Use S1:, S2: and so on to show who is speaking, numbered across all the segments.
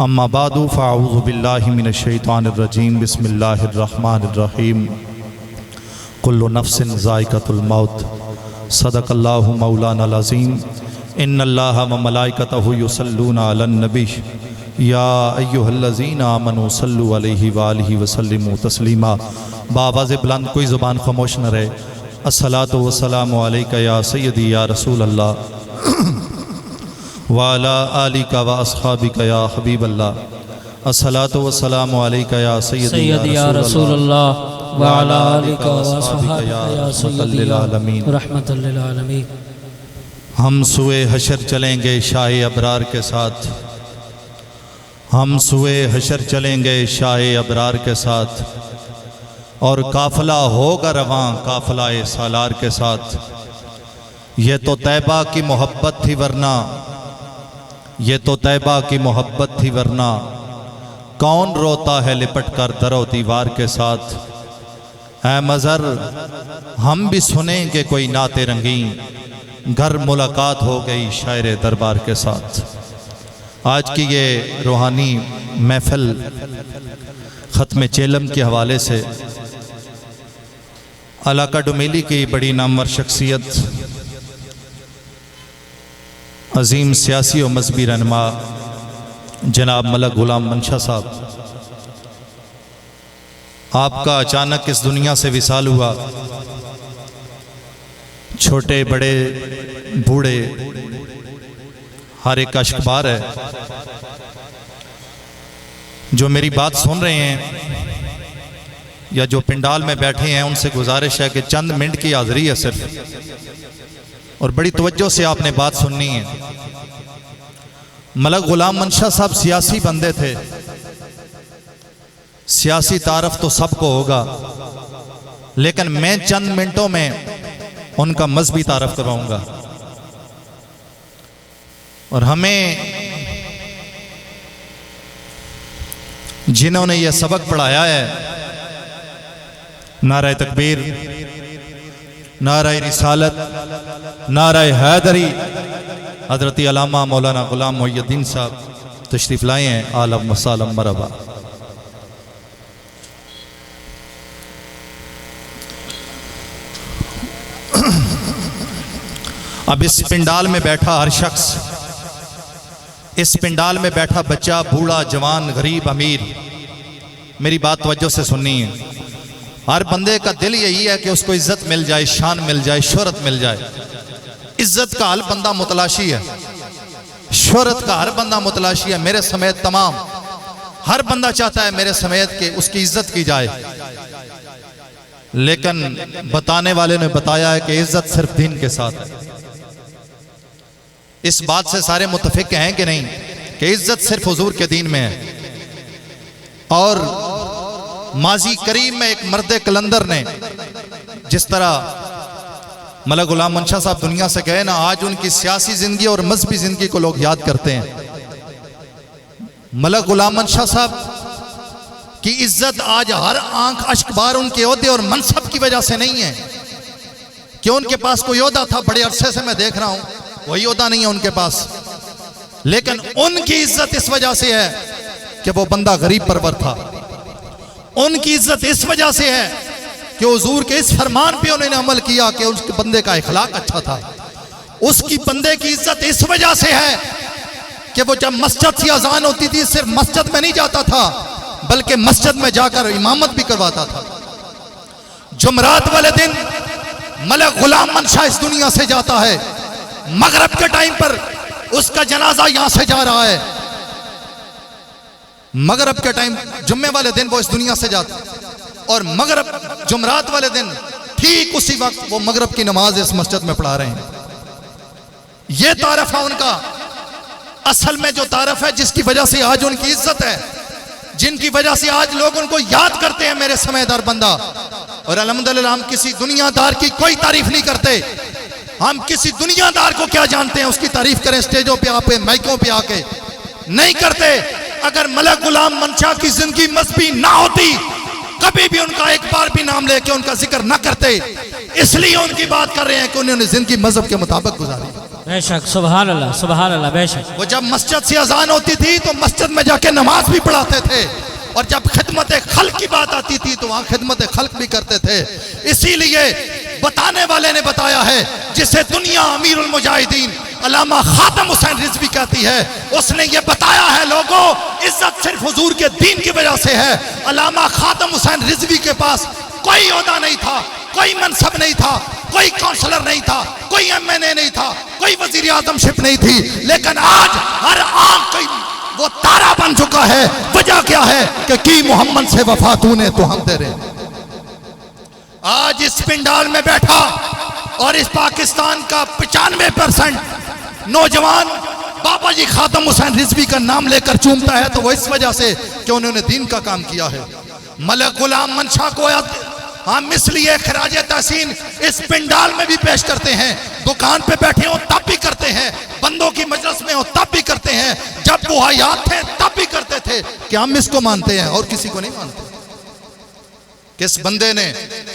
S1: अम्मा बादु फ़अऊज़ु बिल्लाहि मिनश्शैतानिर्रजीम बिस्मिल्लाहिर्रहमानिर्रहीम कुल्लु नफ्सिन ज़ाइक़तुल मौत सदक़ल्लाहु मौलानाल अज़ीम इन्नल्लाहा व मलाइकतहु युसल्लूना अलन नबी या अय्युहल्लज़ीना आमनू सल्लु अलैहि व आलिहि व सल्लिमू तस्लीमा। बावाज़ बुलंद कोई ज़ुबान खामोश न रहे। अस्सलातु वस्सलामु अलैका या सय्यदी या रसूल अल्लाह व अला आलिका व अस्हाबिका या हबीब अल्लाह। अस्सलातु वस्सलामु अलैका या सय्यदी या रसूल अल्लाह व अला आलिका व अस्हाबिका या रहमतल लिल आलमीन रहमतल लिल आलमीन। हम सुए हशर चलेंगे शाह अबरार के साथ, हम सुए हशर चलेंगे शाह अबरार के साथ, और काफिला होगा रवां काफिला सालार के साथ। ये तो तैबा की मोहब्बत थी वरना, ये तो तैबा की मोहब्बत थी वरना, कौन रोता है लिपट कर दरो दीवार के साथ। ऐ मज़र हम भी सुनेंगे कोई नाते रंगीन, घर मुलाकात हो गई शायर दरबार के साथ। आज की ये रूहानी महफिल ख़त्म चेलम के हवाले से इलाका डुमेली की बड़ी नामवर शख्सियत अजीम सियासी और मजहबी रहनुमा जनाब मलक गुलाम मंशा साहब, आपका अचानक इस दुनिया से विसाल हुआ। छोटे बड़े बूढ़े हर एक का शिकबार है। जो मेरी बात सुन रहे हैं या जो पिंडाल में बैठे हैं, उनसे गुजारिश है कि चंद मिनट की हाज़िरी है सिर्फ, और बड़ी तवज्जो से आपने बात सुननी है। मलक गुलाम मंशा साहब सियासी बंदे थे। सियासी तारफ तो सबको होगा, लेकिन मैं चंद मिनटों में उनका मजहबी तारफ करवाऊंगा। और हमें जिन्होंने यह सबक पढ़ाया है, नारा तकबीर, नारा रिसालत, नारा हैदरी, हजरत अल्लामा मौलाना गुलाम मोहिउद्दीन साहब तशरीफ लाए हैं। आलम वसालम मरहबा। अब इस पिंडाल में बैठा हर शख्स, इस पिंडाल में बैठा बच्चा, बूढ़ा, जवान, गरीब, अमीर, मेरी बात तवज्जो से सुननी है। हर बंदे का दिल यही है कि उसको इज्जत मिल जाए, शान मिल जाए, शोहरत मिल जाए। इज्जत का हर बंदा मुतलाशी है, शोहरत का हर बंदा मुतलाशी है। मेरे समेत तमाम हर बंदा चाहता है मेरे समेत के उसकी इज्जत की जाए, लेकिन बताने वाले ने बताया है कि इज्जत सिर्फ दीन के साथ है। इस बात से सारे मुत्तफिक हैं कि नहीं कि इज्जत सिर्फ हुजूर के दीन में है। और माजी करीम में एक मर्द कलंदर ने, जिस तरह मलक गुलाम मंशा साहब दुनिया से गए ना, आज उनकी सियासी जिंदगी और मजहबी जिंदगी को लोग याद करते हैं। मलक गुलाम मंशा साहब की इज्जत आज हर आंख अश्कबार उनके ओहदे और मनसब की वजह से नहीं है कि उनके पास कोई ओहदा था, बड़े अरसे से मैं देख रहा हूं वही ओहदा नहीं है उनके पास, लेकिन उनकी इज्जत इस वजह से है कि वो बंदा गरीब परवर था। उनकी इज्जत इस वजह से है कि हुजूर के इस फरमान पे उन्होंने अमल किया कि उसके बंदे का इखलाक अच्छा था। उसकी बंदे की इज्जत इस वजह से है कि वो जब मस्जिद से अजान होती थी, सिर्फ मस्जिद में नहीं जाता था, बल्कि मस्जिद में जाकर इमामत भी करवाता था। जुमरात वाले दिन मलक गुलाम मंशा इस दुनिया से जाता है, मगरिब के टाइम पर उसका जनाजा यहां से जा रहा है। मगरिब के टाइम जुम्मे वाले दिन वो इस दुनिया से जाता, और मगरिब जुमरात वाले दिन ठीक उसी वक्त वो मगरिब की नमाज इस मस्जिद में पढ़ा रहे हैं। ये तारफ है उनका। असल में जो तारफ है, जिसकी वजह से आज उनकी इज्जत है, जिनकी वजह से आज लोग उनको याद करते हैं मेरे समझदार बंदा। और अल्हम्दुलिल्लाह हम किसी दुनियादार की कोई तारीफ नहीं करते। हम किसी दुनियादार को क्या जानते हैं उसकी तारीफ करें स्टेजों पे आके, माइकों पे आके, नहीं करते। अगर मलक गुलाम मंशा की जिंदगी मजहबी ना होती, कभी भी उनका एक बार भी नाम लेके उनका जिक्र ना करते। इसलिए उनकी बात कर रहे हैं कि उन्होंने जिंदगी मजहब के मुताबिक गुजारी।
S2: बेशक, सुभान अल्लाह, बेशक।
S1: वो जब मस्जिद से अजान होती थी तो मस्जिद में जाके नमाज भी पढ़ाते थे, और जब खिदमत खल्क की बात आती थी तो वहां खिदमत खल्क भी करते थे। इसीलिए बताने वाले ने बताया है, जिसे दुनिया अमीरुल मुजाहिदीन अल्लामा खातम हुसैन रिजवी कहती है, उसने ये बताया है लोगों, इज्जत सिर्फ हुजूर के दीन की वजह से है। अल्लामा खातम हुसैन रिजवी के पास कोई ओहदा नहीं था, कोई मनसब नहीं था, कोई काउंसलर नहीं था, कोई MNA नहीं था, कोई वजीर आजमशिप नहीं थी, लेकिन आज हर आंख वो तारा बन चुका है। वजह क्या है कि की मोहम्मद से वफा तूने तो हम तेरे। आज इस पिंडाल में बैठा और इस पाकिस्तान का 95% नौजवान बाबा जी खातम हुसैन रिजवी का नाम लेकर चूमता है, तो वो इस वजह से कि उन्होंने दीन का काम किया है। मलक गुलाम मंशा को हम इसलिए खराज तहसीन इस पिंडाल में भी पेश करते हैं, दुकान पे बैठे हो तब भी करते हैं, बंदों की मजलिस में हो तब भी करते हैं, जब वो हयात थे तब भी करते थे, कि हम इसको मानते हैं और किसी को नहीं मानते। किस बंदे ने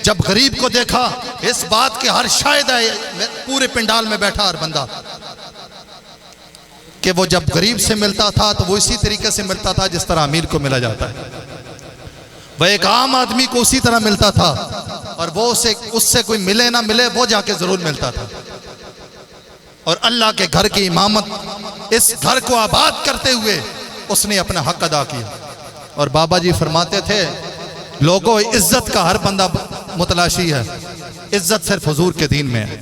S1: जब गरीब को देखा, इस बात के हर शायद है पूरे पिंडाल में बैठा हर बंदा, कि वो जब गरीब से मिलता था तो वो इसी तरीके से मिलता था जिस तरह अमीर को मिला जाता है। वह एक आम आदमी को उसी तरह मिलता था, और वो उससे कोई मिले ना मिले वो जाके जरूर मिलता था। और अल्लाह के घर की इमामत, इस घर को आबाद करते हुए उसने अपना हक अदा किया। और बाबा जी फरमाते थे, लोगों इज्जत का हर बंदा मुतलाशी है, इज्जत सिर्फ हुजूर के दीन में है,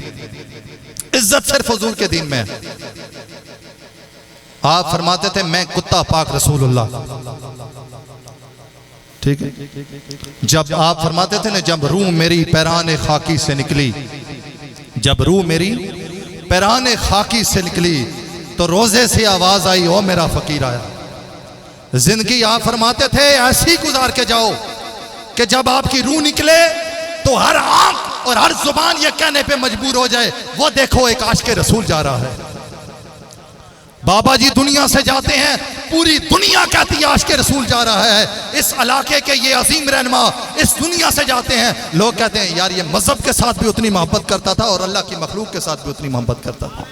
S1: इज्जत सिर्फ हुजूर के दीन में है। आप फरमाते थे, मैं कुत्ता पाक रसूलुल्लाह, ठीक है। जब आप फरमाते थे ना, जब रूह मेरी पैराने खाकी से निकली, जब रूह मेरी पैराने खाकी से निकली तो रोजे से आवाज आई, ओ मेरा फकीर आया। जिंदगी आप फरमाते थे ऐसी गुजार के जाओ कि जब आपकी रूह निकले तो हर आंख और हर जुबान ये कहने पे मजबूर हो जाए, वो देखो एक आशिक़े रसूल जा रहा है। बाबा जी दुनिया से जाते हैं, पूरी दुनिया कहती है आशिक़े रसूल जा रहा है। इस इलाके के ये अजीम रहनुमा इस दुनिया से जाते हैं, लोग कहते हैं यार ये मजहब के साथ भी उतनी मोहब्बत करता था और अल्लाह की मखलूक के साथ भी उतनी मोहब्बत करता था।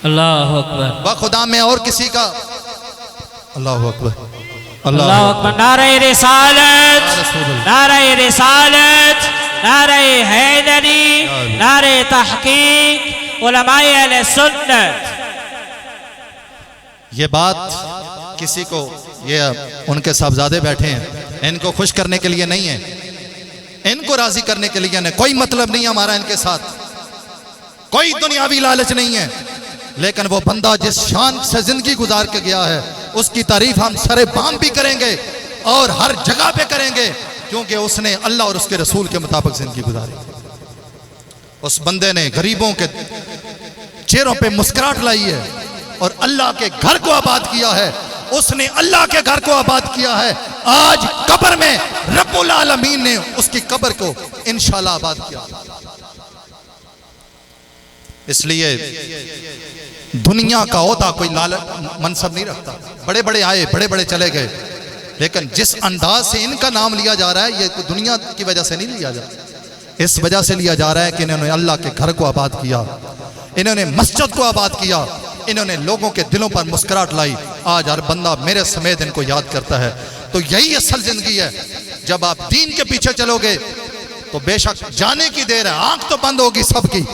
S2: अल्लाह अकबर।
S1: व खुदा में और किसी का, अल्लाह अकबर,
S2: अल्लाह अकबर। नारे रिसालत, नारे रिसालत, नारे हैदरी, नारे तहकीक, उलमाए अहले सुन्नत।
S1: ये बात किसी को, ये उनके साहबजादे बैठे हैं, इनको खुश करने के लिए नहीं है, इनको राजी करने के लिए नहीं, कोई मतलब नहीं हमारा इनके साथ, कोई दुनियावी लालच नहीं है। लेकिन वो बंदा जिस शान से जिंदगी गुजार के गया है, उसकी तारीफ हम सरे बाम भी करेंगे और हर जगह पे करेंगे, क्योंकि उसने अल्लाह और उसके रसूल के मुताबिक जिंदगी गुजारी। उस बंदे ने गरीबों के चेहरों पे मुस्कुराहट लाई है और अल्लाह के घर को आबाद किया है। उसने अल्लाह के घर को आबाद किया है। आज कब्र में रब्बुल आलमीन ने उसकी कब्र को इंशाअल्लाह आबाद किया। इसलिए दुनिया का ओहदा कोई मनसब नहीं रखता। बड़े बड़े आए, बड़े बड़े चले गए, लेकिन जिस अंदाज से इनका नाम लिया जा रहा है, ये दुनिया की वजह से नहीं लिया जा रहा, इस वजह से लिया जा रहा है कि इन्होंने अल्लाह के घर को आबाद किया, इन्होंने मस्जिद को आबाद किया, इन्होंने लोगों के दिलों पर मुस्कुराहट लाई। आज हर बंदा मेरे समेत इनको याद करता है। तो यही असल जिंदगी है। जब आप दीन के पीछे चलोगे तो बेशक जाने की देर है, आंख तो बंद होगी सबकी,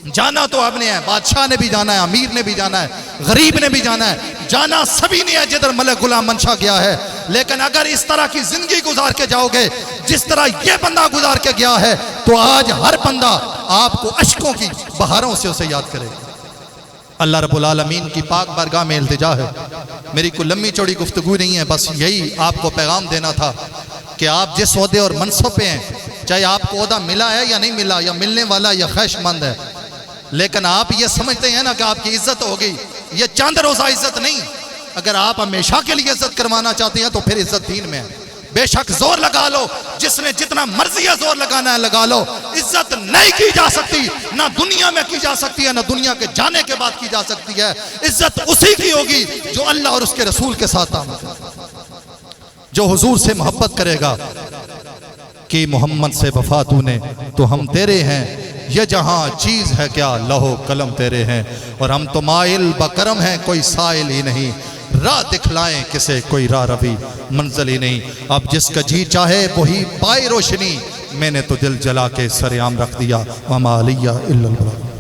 S1: जाना तो आपने है, बादशाह ने भी जाना है, अमीर ने भी जाना है, गरीब ने भी जाना है, जाना सभी ने है जिधर मलक गुलाम मंशा गया है। लेकिन अगर इस तरह की जिंदगी गुजार के जाओगे जिस तरह ये बंदा गुजार के गया है, तो आज हर बंदा आपको अश्कों की बहारों से उसे याद करेगा। अल्लाह रब्बुल आलमीन की पाक बारगाह में इल्तिजा है। मेरी कोई लंबी चौड़ी गुफ्तगू नहीं है, बस यही आपको पैगाम देना था कि आप जिस ओहदे और मनसब पे हैं, चाहे आपको ओहदा मिला है या नहीं मिला, या मिलने वाला या ख्वाहिशमंद है, लेकिन आप ये समझते हैं ना कि आपकी इज्जत होगी, ये चंद रोजा इज्जत नहीं। अगर आप हमेशा के लिए इज्जत करवाना चाहते हैं तो फिर इज्जत दीन में है। बेशक जोर लगा लो, जिसने जितना मर्जी है जोर लगाना है लगा लो, इज्जत नहीं की जा सकती, ना दुनिया में की जा सकती है, ना दुनिया के जाने के बाद की जा सकती है। इज्जत उसी की होगी जो अल्लाह और उसके रसूल के साथ आमद, जो हुजूर से मोहब्बत करेगा कि मोहम्मद से वफा तूने तो हम तेरे हैं, ये जहाँ चीज़ है क्या लहो कलम तेरे हैं। और हम तो माइल बकरम हैं कोई साइल ही नहीं, राह दिखलाएं किसे कोई राह रवी मंजिल ही नहीं। अब जिसका जी चाहे वही पाए रोशनी, मैंने तो दिल जला के सरेआम रख दिया। वमा अलैया इल्लल बलाग।